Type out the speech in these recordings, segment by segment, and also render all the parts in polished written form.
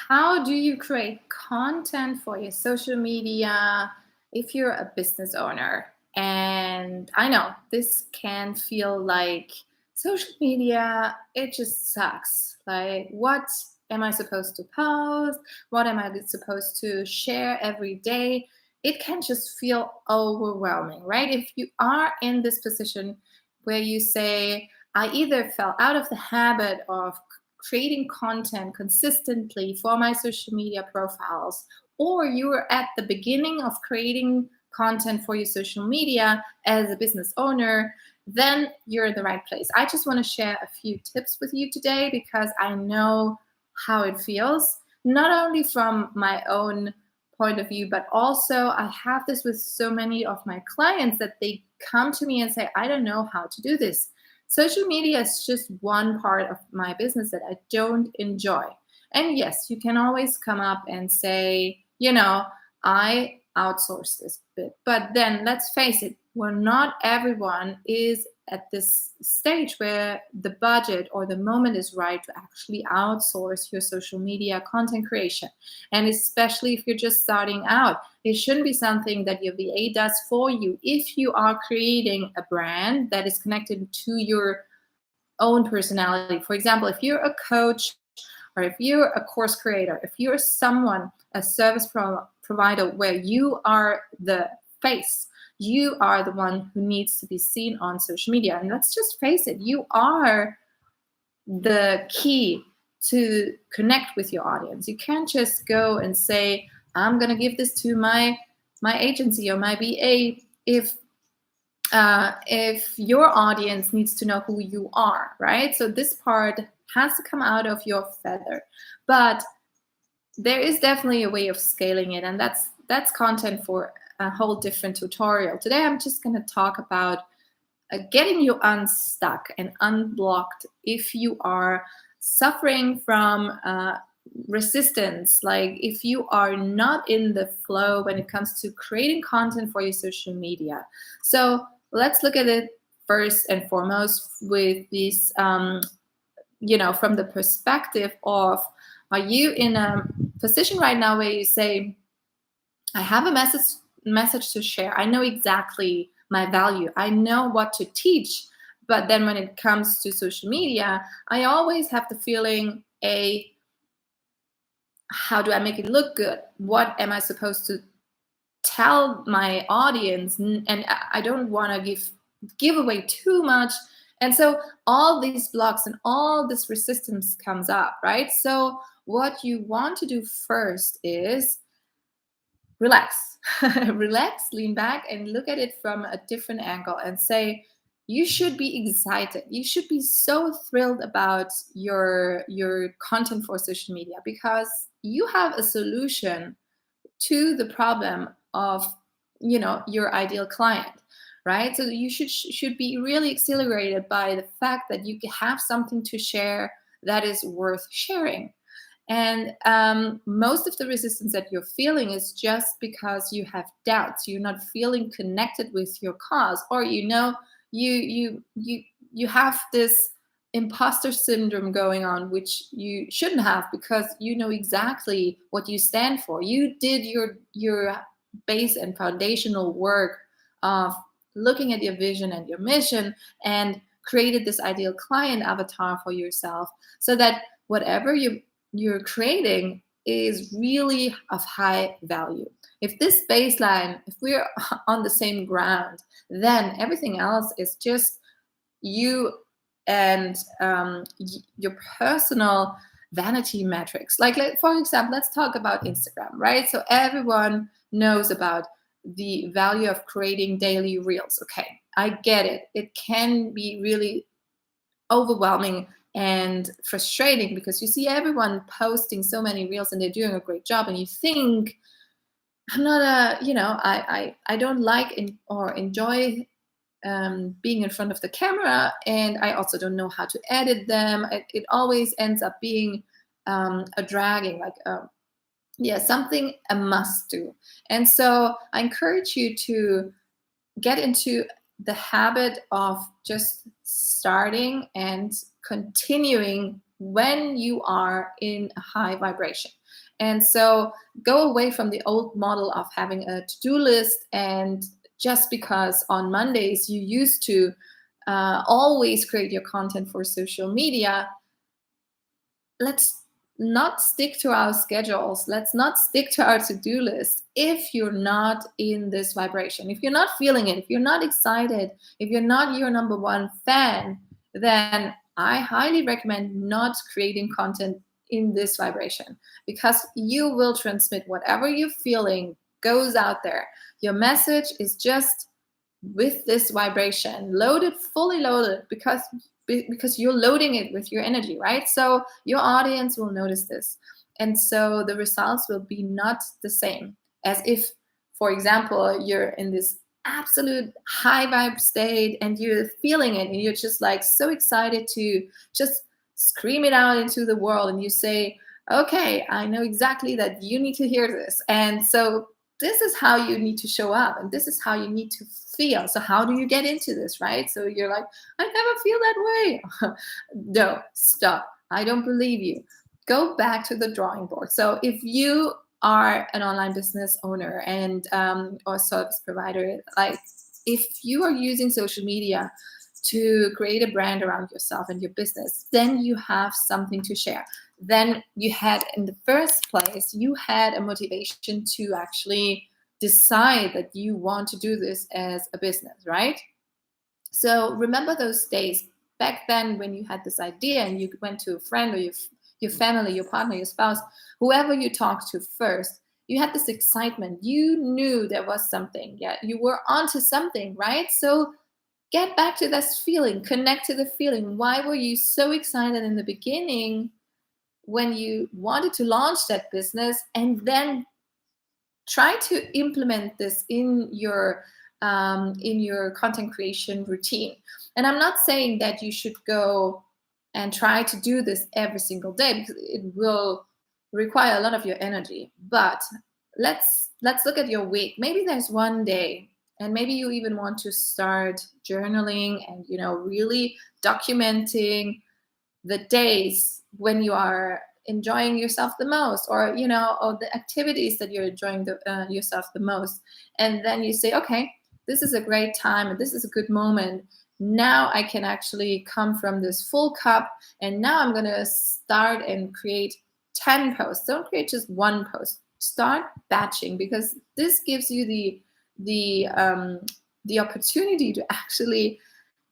How do you create content for your social media if you're a business owner? And I know this can feel like social media, it just sucks. Like, what am I supposed to post? What am I supposed to share every day? It can just feel overwhelming, right? If you are in this position where you say, I either fell out of the habit of creating content consistently for my social media profiles, or you are at the beginning of creating content for your social media as a business owner, then you're in the right place. I just want to share a few tips with you today because I know how it feels, not only from my own point of view, but also I have this with so many of my clients that they come to me and say, I don't know how to do this. Social media is just one part of my business that I don't enjoy. And yes, you can always come up and say, I outsource this bit. But then let's face it, not everyone is at this stage where the budget or the moment is right to actually outsource your social media content creation. And especially if you're just starting out, it shouldn't be something that your VA does for you. If you are creating a brand that is connected to your own personality, for example, if you're a coach or if you're a course creator, if you're someone, a service provider where you are the face, you are the one who needs to be seen on social media. And let's just face it, you are the key to connect with your audience. You can't just go and say, I'm going to give this to my agency or my VA if your audience needs to know who you are, right? So this part has to come out of your feather. But there is definitely a way of scaling it, and that's content for a whole different tutorial. Today I'm just going to talk about getting you unstuck and unblocked if you are suffering from resistance, like if you are not in the flow when it comes to creating content for your social media. So let's look at it first and foremost with this, from the perspective of, are you in a position right now where you say, I have a message to share. I know exactly my value. I know what to teach. But then when it comes to social media, I always have the feeling, how do I make it look good? What am I supposed to tell my audience? And I don't want to give away too much. And so all these blocks and all this resistance comes up, right? So what you want to do first is relax. Relax, lean back, and look at it from a different angle and say, you should be excited. You should be so thrilled about your content for social media because you have a solution to the problem of your ideal client, right? So you should be really exhilarated by the fact that you have something to share that is worth sharing. And most of the resistance that you're feeling is just because you have doubts. You're not feeling connected with your cause, or you have this imposter syndrome going on, which you shouldn't have, because you know exactly what you stand for. You did your base and foundational work of looking at your vision and your mission and created this ideal client avatar for yourself, so that whatever you're creating is really of high value. If this baseline, if we're on the same ground, then everything else is just you and your personal vanity metrics. Like, for example, let's talk about Instagram, right? So everyone knows about the value of creating daily reels. Okay, I get it. It can be really overwhelming and frustrating because you see everyone posting so many reels and they're doing a great job, and you think, I'm not I don't like or enjoy being in front of the camera, and I also don't know how to edit them. It always ends up being a dragging, like something a must do. And so I encourage you to get into the habit of just starting and continuing when you are in a high vibration. And so go away from the old model of having a to-do list, and just because on Mondays you used to always create your content for social media, let's not stick to our schedules. Let's not stick to our to-do list if you're not in this vibration. If you're not feeling it, if you're not excited, if you're not your number one fan, then I highly recommend not creating content in this vibration, because you will transmit whatever you're feeling goes out there. Your message is just with this vibration, loaded, fully loaded, because you're loading it with your energy, right? So your audience will notice this. And so the results will be not the same as if, for example, you're in this absolute high vibe state and you're feeling it and you're just like so excited to just scream it out into the world, and you say, okay, I know exactly that you need to hear this. And so this is how you need to show up, and this is how you need to feel. So how do you get into this, right? So you're like, I never feel that way. No, stop. I don't believe you. Go back to the drawing board. So if you are an online business owner and or service provider, like if you are using social media to create a brand around yourself and your business, then you have something to share. Then you had, in the first place, you had a motivation to actually decide that you want to do this as a business, right? So remember those days back then when you had this idea and you went to a friend or your family, your partner, your spouse, whoever you talked to first, you had this excitement. You knew there was something. Yeah, you were onto something, right? So get back to this feeling, connect to the feeling. Why were you so excited in the beginning when you wanted to launch that business, and then try to implement this in your content creation routine. And I'm not saying that you should go and try to do this every single day, because it will require a lot of your energy. But let's look at your week. Maybe there's one day, and maybe you even want to start journaling and really documenting the days when you are enjoying yourself the most, or or the activities that you're enjoying yourself the most. And then you say, okay, this is a great time and this is a good moment. Now I can actually come from this full cup, and now I'm going to start and create 10 posts. Don't create just one post. Start batching, because this gives you the opportunity to actually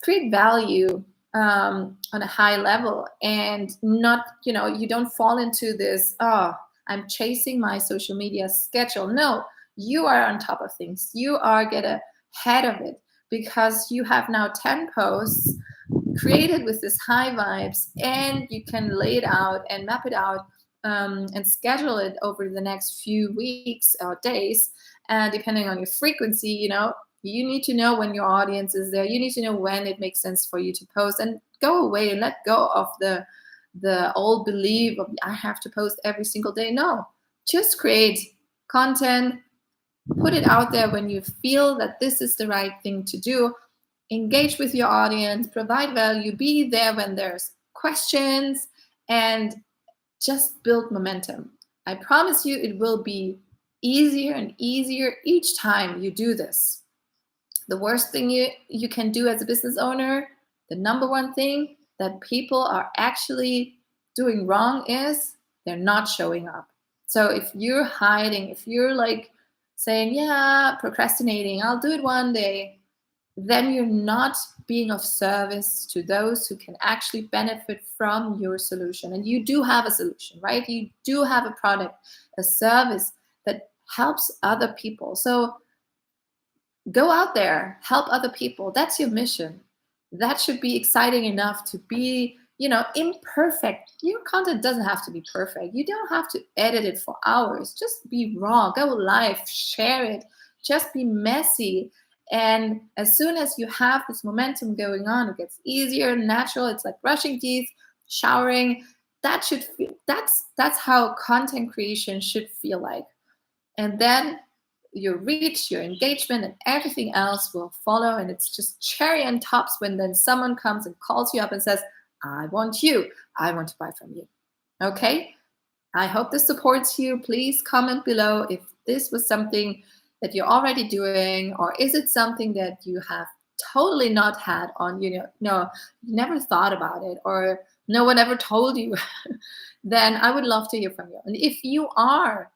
create value on a high level, and not, you don't fall into this, oh, I'm chasing my social media schedule. No, you are on top of things. You are get ahead of it, because you have now 10 posts created with this high vibes, and you can lay it out and map it out, and schedule it over the next few weeks or days, and depending on your frequency, you need to know when your audience is there. You need to know when it makes sense for you to post, and go away and let go of the old belief of I have to post every single day. No, just create content, put it out there when you feel that this is the right thing to do. Engage with your audience, provide value, be there when there's questions, and just build momentum. I promise you it will be easier and easier each time you do this. The worst thing you can do as a business owner, the number one thing that people are actually doing wrong, is they're not showing up. So if you're hiding, if you're like saying, yeah, procrastinating, I'll do it one day, then you're not being of service to those who can actually benefit from your solution. And you do have a solution, right? You do have a product, a service that helps other people. So go out there, help other people. That's your mission. That should be exciting enough to be, imperfect. Your content doesn't have to be perfect. You don't have to edit it for hours. Just be raw, go live, share it, just be messy. And as soon as you have this momentum going on, it gets easier, natural. It's like brushing teeth, showering. That should feel, that's how content creation should feel like. And then your reach, your engagement, and everything else will follow. And it's just cherry on tops when then someone comes and calls you up and says, I want you. I want to buy from you. Okay? I hope this supports you. Please comment below if this was something that you're already doing, or is it something that you have totally not had on, no, you never thought about it, or no one ever told you. Then I would love to hear from you. And if you are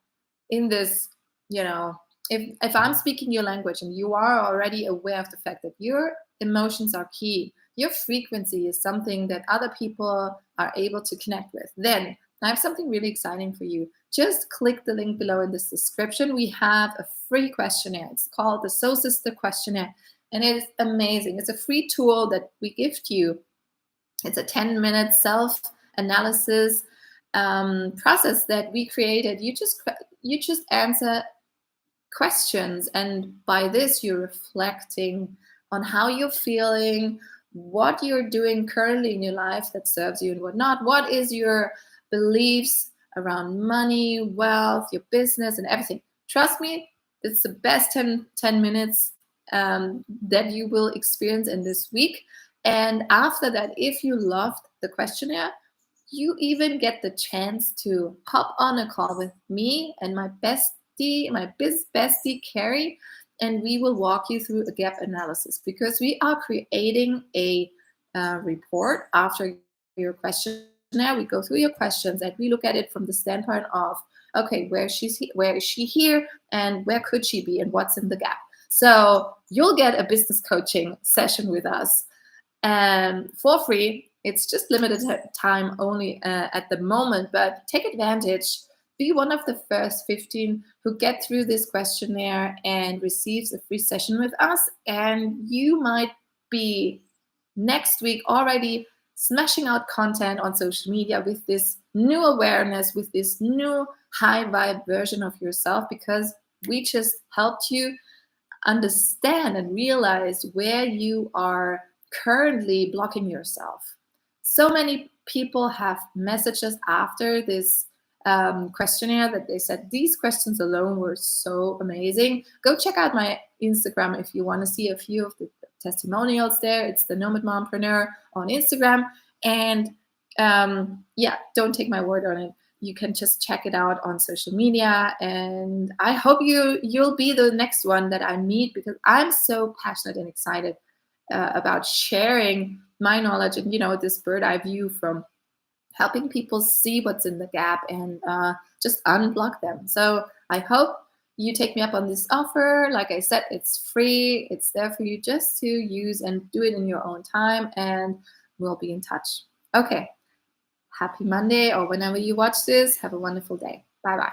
in this, you know, if I'm speaking your language and you are already aware of the fact that your emotions are key, your frequency is something that other people are able to connect with, then I have something really exciting for you. Just click the link below in this description. We have a free questionnaire. It's called the Soul Sister Questionnaire, and it is amazing. It's a free tool that we gift you. It's a 10-minute self-analysis process that we created. You just answer questions, and by this you're reflecting on how you're feeling, what you're doing currently in your life that serves you and what not. What is your beliefs around money, wealth, your business, and everything. Trust me, it's the best 10 minutes that you will experience in this week. And after that, if you loved the questionnaire, you even get the chance to hop on a call with me and my bestie, bestie, Carrie, and we will walk you through a gap analysis, because we are creating a report after your questionnaire. We go through your questions and we look at it from the standpoint of, okay, where is she here, and where could she be, and what's in the gap. So you'll get a business coaching session with us for free. It's just limited time only at the moment, but take advantage. Be one of the first 15 who get through this questionnaire and receives a free session with us. And you might be next week already smashing out content on social media with this new awareness, with this new high vibe version of yourself, because we just helped you understand and realize where you are currently blocking yourself. So many people have messages after this questionnaire that they said these questions alone were so amazing. Go check out my Instagram if you want to see a few of the testimonials there. It's the Nomad Mompreneur on Instagram. And don't take my word on it. You can just check it out on social media. And I hope you'll be the next one that I meet, because I'm so passionate and excited about sharing my knowledge and, this bird eye view from helping people see what's in the gap and just unblock them. So I hope you take me up on this offer. Like I said, it's free. It's there for you just to use and do it in your own time, and we'll be in touch. Okay. Happy Monday, or whenever you watch this, have a wonderful day. Bye-bye.